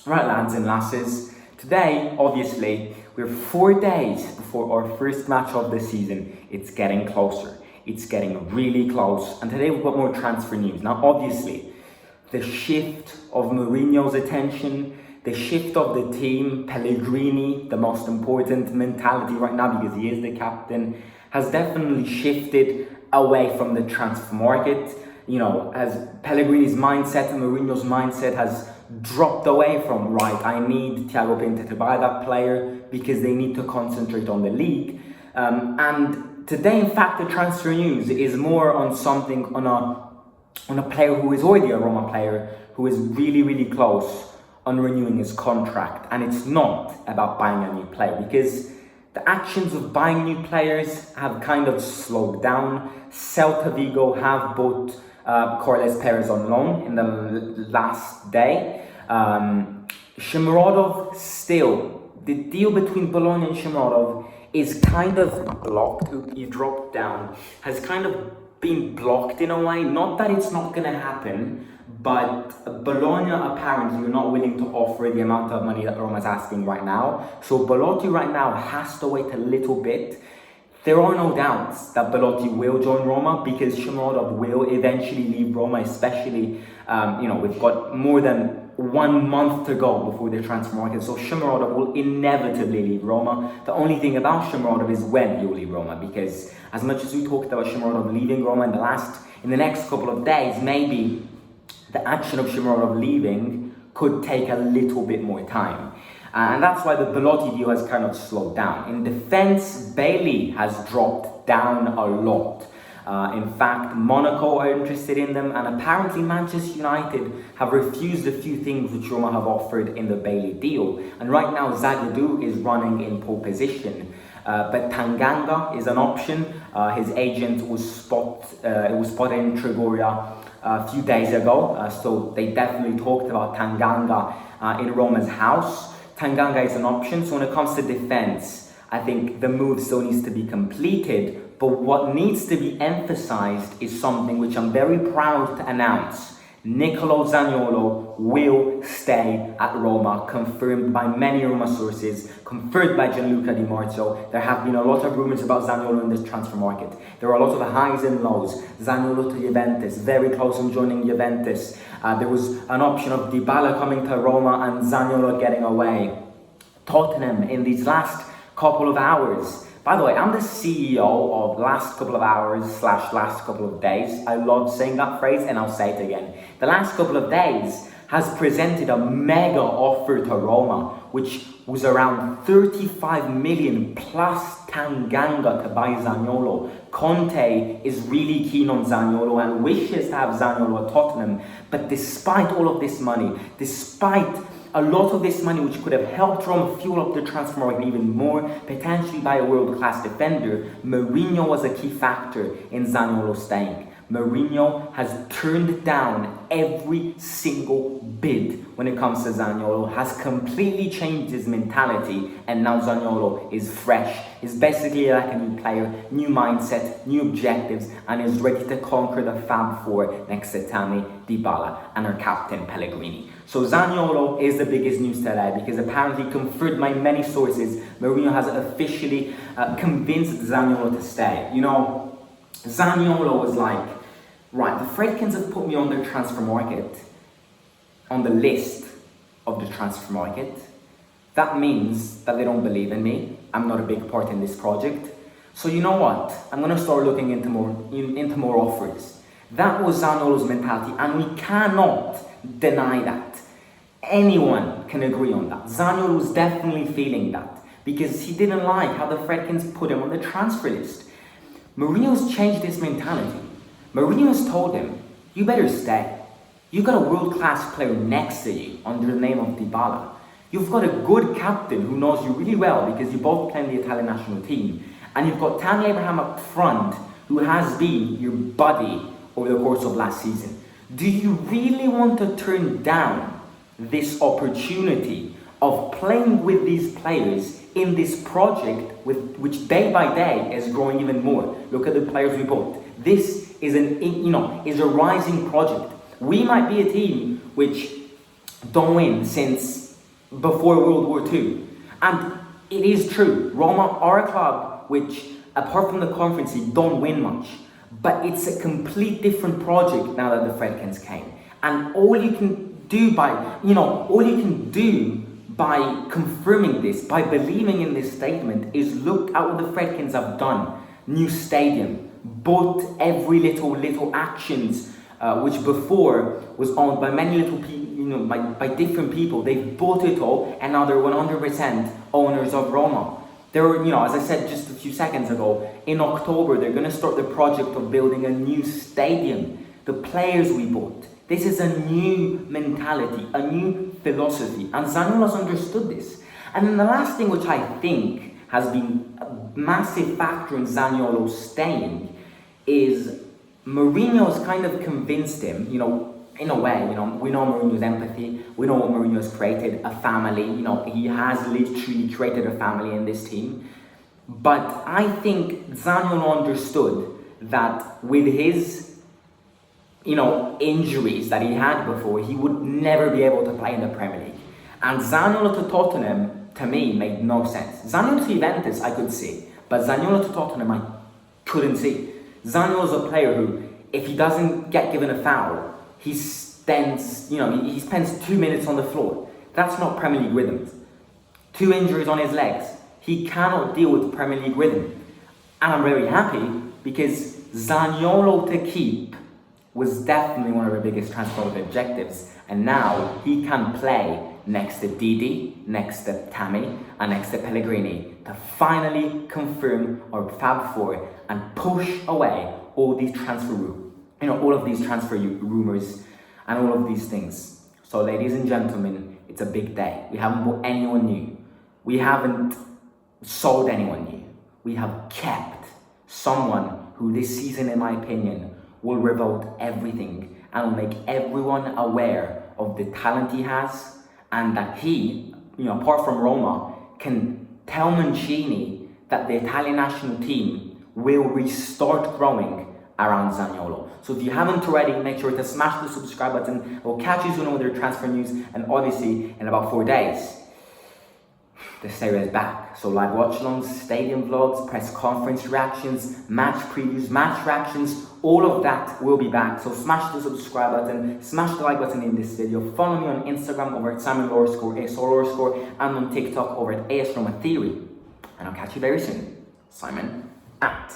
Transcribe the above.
Right, lads and lasses, today, obviously, we're 4 days before our first match of the season. It's getting closer. It's getting really close. And today we've got more transfer news. Now, obviously, the shift of Mourinho's attention, the shift of the team, Pellegrini, the most important mentality right now because he is the captain, has definitely shifted away from the transfer market. You know, as Pellegrini's mindset and Mourinho's mindset has dropped away from, right, I need Thiago Pinto to buy that player because they need to concentrate on the league. And today, in fact, the transfer news is more on something, on a player who is already a Roma player, who is really, really close on renewing his contract. And it's not about buying a new player, because the actions of buying new players have kind of slowed down. Celta Vigo have bought Carles Perez on loan in the last day. Shomurodov still, the deal between Bologna and Shomurodov is kind of blocked. He dropped down, has kind of been blocked in a way. Not that it's not going to happen, but Bologna apparently are not willing to offer the amount of money that Roma is asking right now. So Belotti right now has to wait a little bit. There are no doubts that Belotti will join Roma because Shomurodov will eventually leave Roma, especially, we've got more than 1 month to go before the transfer market. So Shomurodov will inevitably leave Roma. The only thing about Shomurodov is when he'll leave Roma, because as much as we talked about Shomurodov leaving Roma in the next couple of days, maybe the action of Shomurodov leaving could take a little bit more time. And that's why the Belotti deal has kind of slowed down. In defense, Bailey has dropped down a lot. In fact, Monaco are interested in them, and apparently Manchester United have refused a few things which Roma have offered in the Bailey deal. And right now, Zagadou is running in pole position. But Tanganga is an option. His agent was spotted in Trigoria a few days ago. So they definitely talked about Tanganga in Roma's house. Tanganga is an option. So when it comes to defense, I think the move still needs to be completed. But what needs to be emphasized is something which I'm very proud to announce. NICOLO ZANIOLO will stay at Roma, confirmed by many Roma sources, confirmed by Gianluca Di Marzio. There have been a lot of rumors about Zaniolo in this transfer market. There are a lot of highs and lows. Zaniolo to Juventus, very close on joining Juventus. There was an option of Dybala coming to Roma and Zaniolo getting away. Tottenham in these last couple of hours. By the way, I'm the CEO of last couple of hours / last couple of days. I love saying that phrase and I'll say it again. The last couple of days has presented a mega offer to Roma, which was around 35 million plus Tanganga to buy Zaniolo. Conte is really keen on Zaniolo and wishes to have Zaniolo at Tottenham. But despite all of this money, despite a lot of this money which could have helped Roma fuel up the transfer market even more, potentially by a world-class defender, Mourinho was a key factor in Zaniolo staying. Mourinho has turned down every single bid when it comes to Zaniolo, has completely changed his mentality, and now Zaniolo is fresh. He's basically like a new player, new mindset, new objectives, and is ready to conquer the Fab Four next to Tammy, Dybala, and our captain Pellegrini. So Zaniolo is the biggest news today because apparently confirmed by many sources, Mourinho has officially convinced Zaniolo to stay. You know, Zaniolo was like, right, the Friedkins have put me on the transfer market, on the list of the transfer market. That means that they don't believe in me. I'm not a big part in this project. So you know what? I'm going to start looking into more offers. That was Zaniolo's mentality, and we cannot deny that. Anyone can agree on that. Zaniolo was definitely feeling that because he didn't like how the Friedkins put him on the transfer list. Mourinho's changed his mentality. Mourinho's told him, you better stay. You've got a world-class player next to you under the name of Dybala. You've got a good captain who knows you really well because you both play in the Italian national team. And you've got Tammy Abraham up front, who has been your buddy over the course of last season. Do you really want to turn down this opportunity of playing with these players in this project which day by day is growing even more? Look at the players we bought. This is is a rising project. We might be a team which don't win since before World War II. And it is true, Roma are a club which, apart from the Conference League, don't win much. But it's a complete different project now that the Fredkins came. And all you can do by confirming this, by believing in this statement, is look at what the Fredkins have done. New stadium, bought every little actions, which before was owned by many little people, by different people. They've bought it all, and now they're 100% owners of Roma. They're, as I said just a few seconds ago, in October, they're going to start the project of building a new stadium. The players we bought. This is a new mentality, a new philosophy. And Zaniolo's understood this. And then the last thing which I think has been a massive factor in Zaniolo staying is Mourinho's kind of convinced him, in a way, we know Mourinho's empathy, we know what Mourinho's created, a family, he has literally created a family in this team. But I think Zaniolo understood that with his, injuries that he had before, he would never be able to play in the Premier League. And Zaniolo to Tottenham, to me, made no sense. Zaniolo to Juventus, I could see, but Zaniolo to Tottenham, I couldn't see. Zaniolo's a player who, if he doesn't get given a foul, he spends 2 minutes on the floor. That's not Premier League rhythm. 2 injuries on his legs. He cannot deal with Premier League rhythm. And I'm very happy because Zaniolo to keep was definitely one of our biggest transfer objectives. And now he can play next to Didi, next to Tammy, and next to Pellegrini to finally confirm our Fab Four and push away all these all of these transfer rumors and all of these things. So ladies and gentlemen, it's a big day. We haven't bought anyone new. We haven't sold anyone new. We have kept someone who this season, in my opinion, will revolt everything and will make everyone aware of the talent he has, and that he, apart from Roma, can tell Mancini that the Italian national team will restart growing around Zaniolo. So if you haven't already, make sure to smash the subscribe button. We'll catch you soon with their transfer news, and obviously in about 4 days, the series is back. So live watch-alongs, stadium vlogs, press conference reactions, match previews, match reactions, all of that will be back. So smash the subscribe button, smash the like button in this video. Follow me on Instagram over at Simon_AS_, and on TikTok over at AS Roma Theory. And I'll catch you very soon. Simon out.